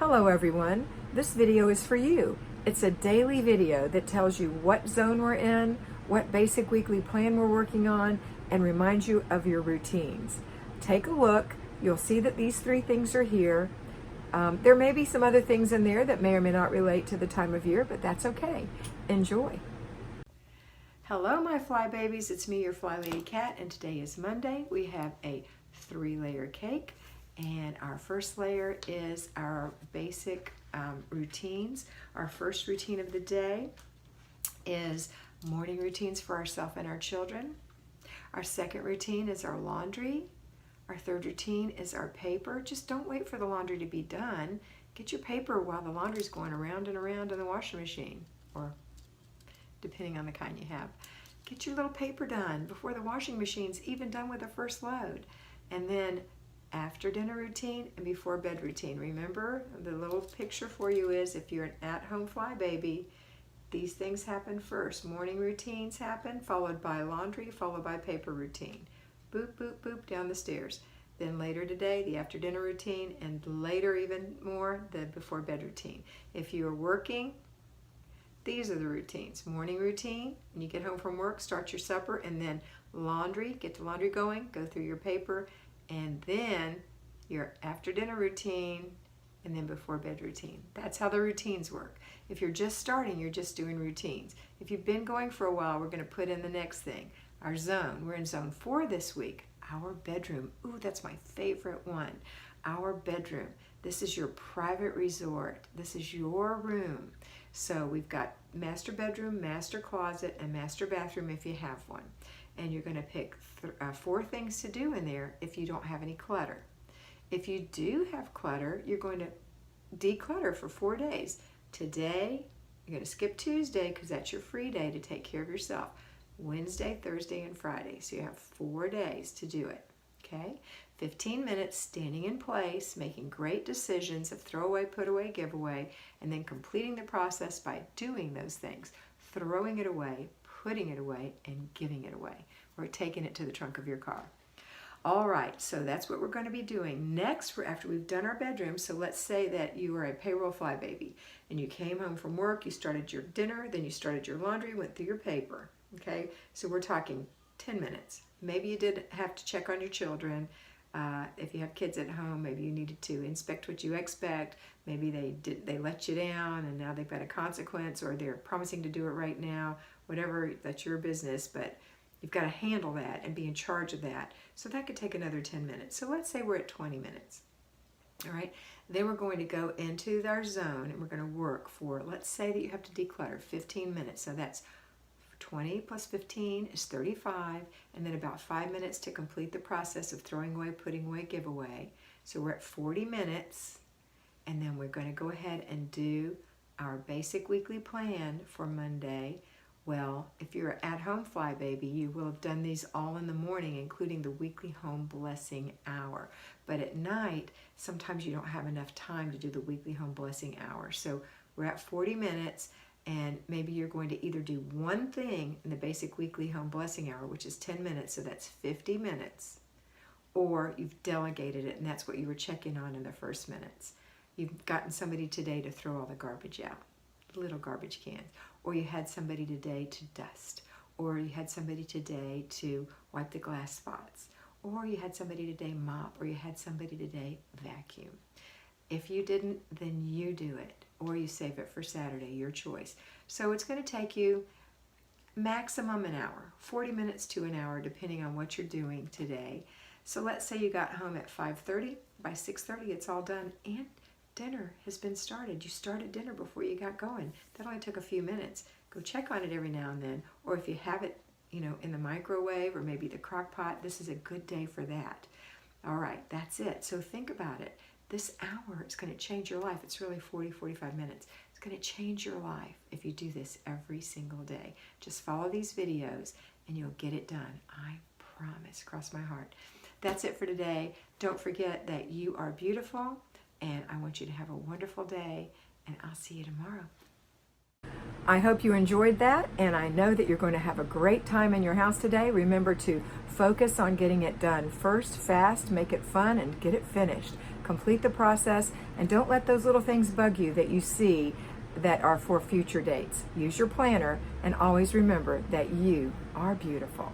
Hello everyone, this video is for you. It's a daily video that tells you what zone we're in, what basic weekly plan we're working on, and reminds you of your routines. Take a look, you'll see that these three things are here. There may be some other things in there that may or may not relate to the time of year, but that's okay. Enjoy. Hello my fly babies, it's me, your FlyLady Kat, and today is Monday. We have a 3-layer cake. And our first layer is our basic routines. Our first routine of the day is morning routines for ourselves and our children. Our second routine is our laundry. Our third routine is our paper. Just don't wait for the laundry to be done. Get your paper while the laundry's going around and around in the washing machine, or depending on the kind you have. Get your little paper done before the washing machine's even done with the first load. And then after dinner routine and before bed routine. Remember, the little picture for you is if you're an at-home fly baby, these things happen first. Morning routines happen, followed by laundry, followed by paper routine. Boop, boop, boop, down the stairs. Then later today, the after dinner routine, and later even more, the before bed routine. If you're working, these are the routines. Morning routine, when you get home from work, start your supper, and then laundry, get the laundry going, go through your paper, and then your after dinner routine, and then before bed routine. That's how the routines work. If you're just starting, you're just doing routines. If you've been going for a while, we're going to put in the next thing, our zone. We're in zone 4 this week, our bedroom. Ooh, that's my favorite one. Our bedroom. This is your private resort. This is your room. So we've got master bedroom, master closet, and master bathroom if you have one. And you're going to pick 4 things to do in there if you don't have any clutter. If you do have clutter, you're going to declutter for 4 days. Today, you're going to skip Tuesday because that's your free day to take care of yourself. Wednesday, Thursday, and Friday. So you have 4 days to do it. Okay? 15 minutes standing in place, making great decisions of throw away, put away, give away, and then completing the process by doing those things, throwing it away, putting it away, and giving it away, or taking it to the trunk of your car. All right, so that's what we're going to be doing. Next, after we've done our bedroom, so let's say that you are a payroll fly baby, and you came home from work, you started your dinner, then you started your laundry, went through your paper, okay? So we're talking 10 minutes. Maybe you did have to check on your children. If you have kids at home, maybe you needed to inspect what you expect. Maybe they let you down and now they've got a consequence, or they're promising to do it right now. Whatever, that's your business, but you've got to handle that and be in charge of that. So that could take another 10 minutes. So let's say we're at 20 minutes. All right, then we're going to go into our zone and we're going to work for, let's say that you have to declutter 15 minutes. So that's 20 plus 15 is 35, and then about 5 minutes to complete the process of throwing away, putting away, give away. So we're at 40 minutes, and then we're going to go ahead and do our basic weekly plan for Monday. Well, if you're an at-home fly baby, you will have done these all in the morning, including the weekly home blessing hour. But at night, sometimes you don't have enough time to do the weekly home blessing hour. So we're at 40 minutes, and maybe you're going to either do one thing in the basic weekly home blessing hour, which is 10 minutes, so that's 50 minutes, or you've delegated it, and that's what you were checking on in the first minutes. You've gotten somebody today to throw all the garbage out, little garbage cans, or you had somebody today to dust, or you had somebody today to wipe the glass spots, or you had somebody today mop, or you had somebody today vacuum. If you didn't, then you do it, or you save it for Saturday, your choice. So it's going to take you maximum an hour, 40 minutes to an hour, depending on what you're doing today. So let's say you got home at 5:30. By 6:30, it's all done, and dinner has been started. You started dinner before you got going. That only took a few minutes. Go check on it every now and then, or if you have it, in the microwave or maybe the crock pot, this is a good day for that. All right, that's it. So think about it. This hour is going to change your life. It's really 40, 45 minutes. It's going to change your life if you do this every single day. Just follow these videos and you'll get it done. I promise, cross my heart. That's it for today. Don't forget that you are beautiful, and I want you to have a wonderful day, and I'll see you tomorrow. I hope you enjoyed that, and I know that you're going to have a great time in your house today. Remember to focus on getting it done first, fast, make it fun, and get it finished. complete the process, and don't let those little things bug you that you see that are for future dates. Use your planner, and always remember that you are beautiful.